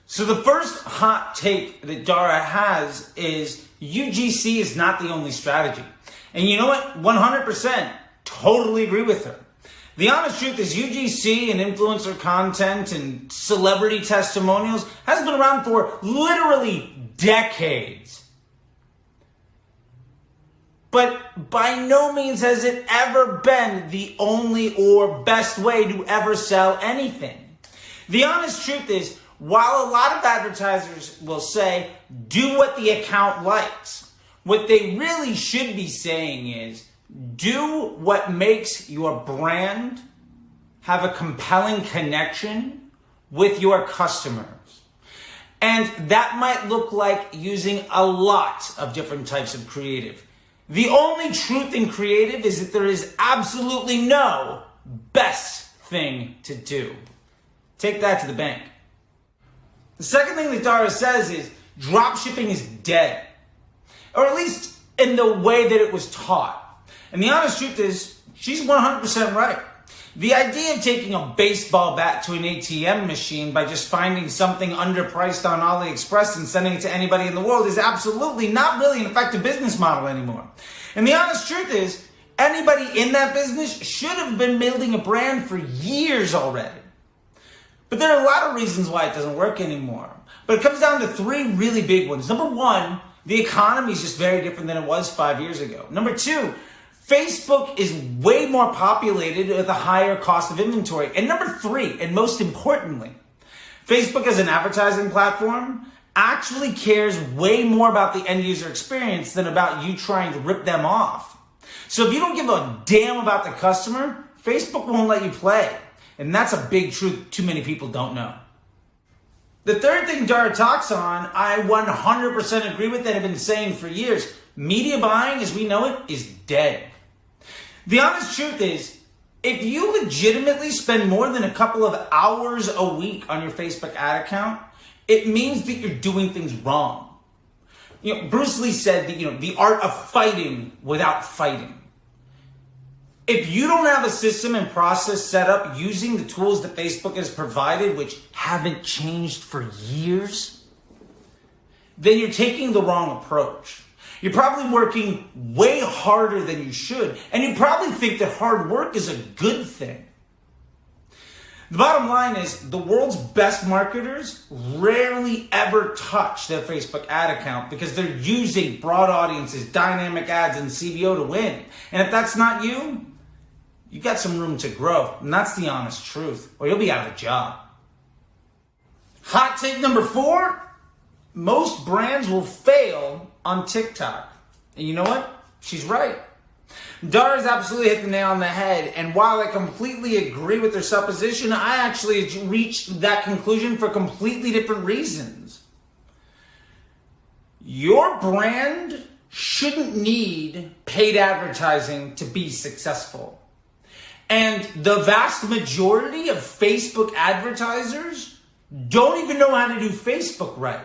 So the first hot take that Dara has is UGC is not the only strategy. And you know what? 100% totally agree with her. The honest truth is UGC and influencer content and celebrity testimonials has been around for literally decades. But by no means has it ever been the only or best way to ever sell anything. The honest truth is, while a lot of advertisers will say, do what the account likes, what they really should be saying is, do what makes your brand have a compelling connection with your customers. And that might look like using a lot of different types of creative. The only truth in creative is that there is absolutely no best thing to do. Take that to the bank. The second thing that Dara says is dropshipping is dead. Or at least in the way that it was taught. And the honest truth is, she's 100% right. The idea of taking a baseball bat to an ATM machine by just finding something underpriced on AliExpress and sending it to anybody in the world is absolutely not really an effective business model anymore. And the honest truth is, anybody in that business should have been building a brand for years already. But there are a lot of reasons why it doesn't work anymore. But it comes down to three really big ones. Number one, the economy is just very different than it was 5 years ago. Number two, Facebook is way more populated with a higher cost of inventory. And number three, and most importantly, Facebook as an advertising platform actually cares way more about the end user experience than about you trying to rip them off. So if you don't give a damn about the customer, Facebook won't let you play. And that's a big truth too many people don't know. The third thing Dara talks on, I 100% agree with that I've been saying for years. Media buying, as we know it, is dead. The honest truth is, if you legitimately spend more than a couple of hours a week on your Facebook ad account, it means that you're doing things wrong. Bruce Lee said that, the art of fighting without fighting. If you don't have a system and process set up using the tools that Facebook has provided, which haven't changed for years, then you're taking the wrong approach. You're probably working way harder than you should, and you probably think that hard work is a good thing. The bottom line is the world's best marketers rarely ever touch their Facebook ad account because they're using broad audiences, dynamic ads, and CBO to win. And if that's not you, you got some room to grow, and that's the honest truth, or you'll be out of a job. Hot take number 4, most brands will fail on TikTok. And you know what? She's right. Dara's absolutely hit the nail on the head, and while I completely agree with her supposition, I actually reached that conclusion for completely different reasons. Your brand shouldn't need paid advertising to be successful. And the vast majority of Facebook advertisers don't even know how to do Facebook right.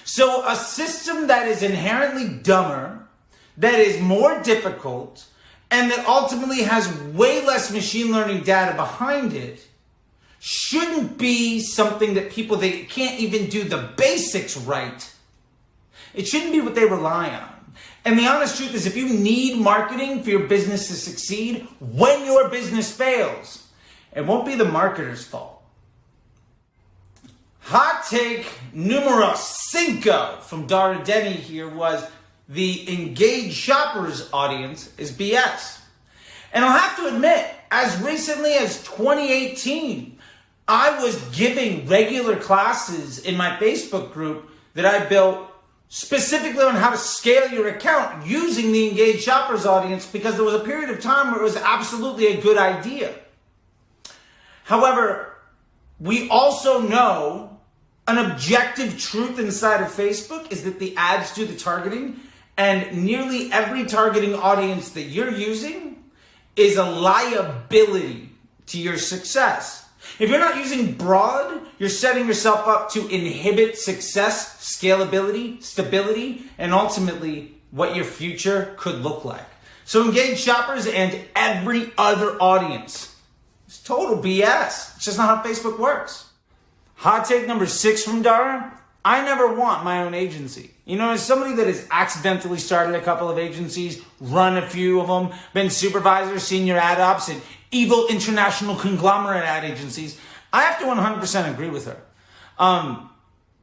So a system that is inherently dumber, that is more difficult, and that ultimately has way less machine learning data behind it shouldn't be something that they can't even do the basics right. It shouldn't be what they rely on. And the honest truth is, if you need marketing for your business to succeed, when your business fails, it won't be the marketer's fault. Hot take numero 5 from Dara Denney here was the engaged shoppers audience is BS. And I'll have to admit, as recently as 2018, I was giving regular classes in my Facebook group that I built specifically on how to scale your account using the engaged shoppers audience because there was a period of time where it was absolutely a good idea. However, we also know an objective truth inside of Facebook is that the ads do the targeting, and nearly every targeting audience that you're using is a liability to your success. If you're not using broad, you're setting yourself up to inhibit success, scalability, stability, and ultimately what your future could look like. So engage shoppers and every other audience. It's total BS. It's just not how Facebook works. Hot take number 6 from Dara. I never want my own agency. You know, as somebody that has accidentally started a couple of agencies, run a few of them, been supervisor, senior ad ops, and evil international conglomerate ad agencies, I have to 100% agree with her.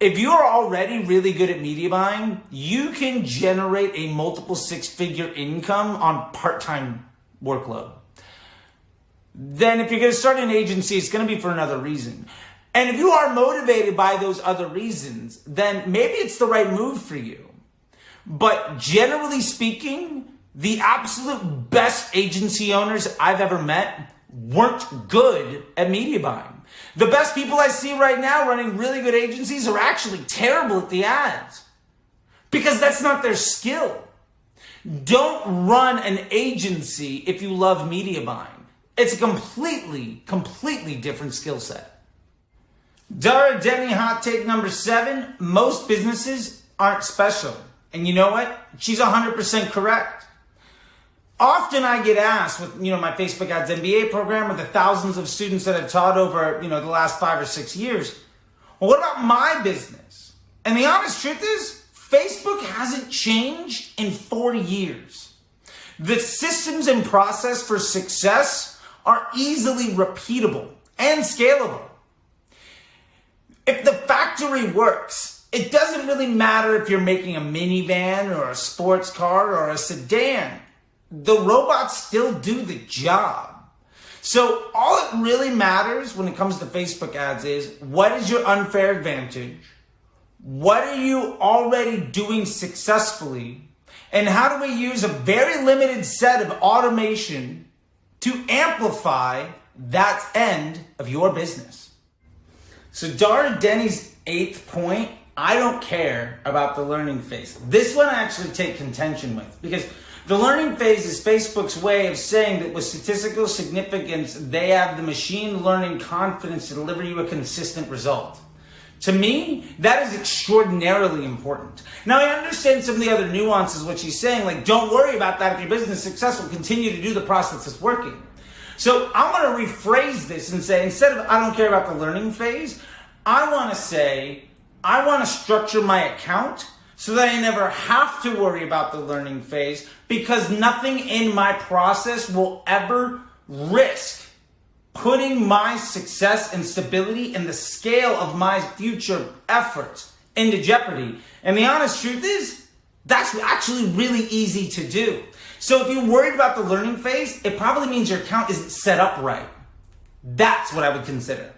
If you are already really good at media buying, you can generate a multiple 6-figure income on part-time workload. Then if you're going to start an agency, it's going to be for another reason. And if you are motivated by those other reasons, then maybe it's the right move for you. But generally speaking, the absolute best agency owners I've ever met weren't good at media buying. The best people I see right now running really good agencies are actually terrible at the ads because that's not their skill. Don't run an agency if you love media buying. It's a completely different skill set. Dara, Denney, hot take number 7. Most businesses aren't special. And you know what? She's 100% correct. Often I get asked with, my Facebook Ads MBA program with the thousands of students that I've taught over, the last 5 or 6 years. Well, what about my business? And the honest truth is, Facebook hasn't changed in 4 years. The systems and process for success are easily repeatable and scalable. If the factory works, it doesn't really matter if you're making a minivan or a sports car or a sedan. The robots still do the job. So all it really matters when it comes to Facebook ads is, what is your unfair advantage? What are you already doing successfully? And how do we use a very limited set of automation to amplify that end of your business? So Dara, Denney's 8th point, I don't care about the learning phase. This one I actually take contention with because the learning phase is Facebook's way of saying that with statistical significance, they have the machine learning confidence to deliver you a consistent result. To me, that is extraordinarily important. Now, I understand some of the other nuances, what she's saying, like don't worry about that if your business is successful, continue to do the process that's working. So I'm going to rephrase this and say, instead of I don't care about the learning phase, I want to say, I want to structure my account so that I never have to worry about the learning phase because nothing in my process will ever risk putting my success and stability and the scale of my future efforts into jeopardy. And the honest truth is, that's actually really easy to do. So if you're worried about the learning phase, it probably means your account isn't set up right. That's what I would consider.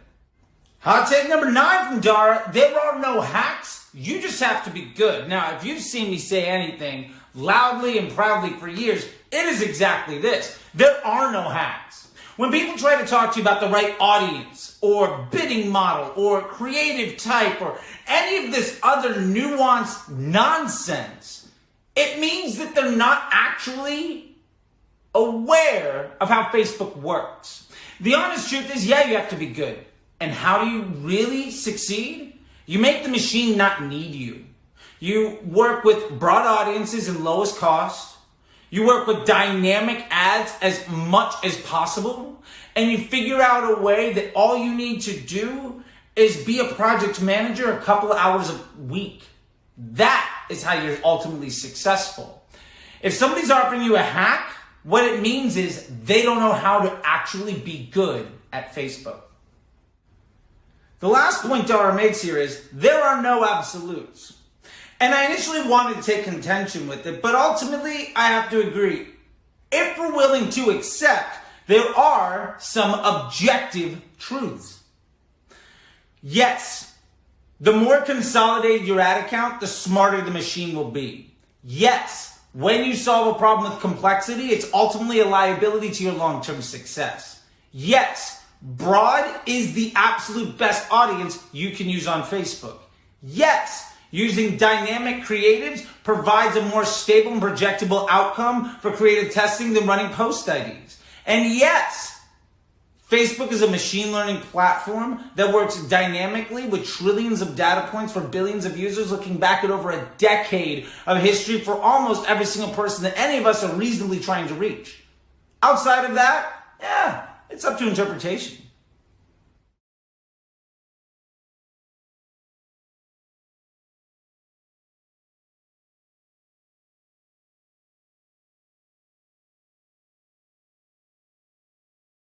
Hot take number 9 from Dara. There are no hacks. You just have to be good. Now, if you've seen me say anything loudly and proudly for years, it is exactly this. There are no hacks. When people try to talk to you about the right audience or bidding model or creative type or any of this other nuanced nonsense, it means that they're not actually aware of how Facebook works. The honest truth is, yeah, you have to be good. And how do you really succeed? You make the machine not need you. You work with broad audiences and lowest cost. You work with dynamic ads as much as possible. And you figure out a way that all you need to do is be a project manager a couple of hours a week. That is how you're ultimately successful. If somebody's offering you a hack, what it means is they don't know how to actually be good at Facebook. The last point Dara makes here is there are no absolutes. And I initially wanted to take contention with it, but ultimately I have to agree. If we're willing to accept, there are some objective truths. Yes, the more consolidated your ad account, the smarter the machine will be. Yes, when you solve a problem with complexity, it's ultimately a liability to your long-term success. Yes, broad is the absolute best audience you can use on Facebook. Yes, using dynamic creatives provides a more stable and projectable outcome for creative testing than running post IDs. And yes, Facebook is a machine learning platform that works dynamically with trillions of data points for billions of users, looking back at over a decade of history for almost every single person that any of us are reasonably trying to reach. Outside of that, yeah, it's up to interpretation.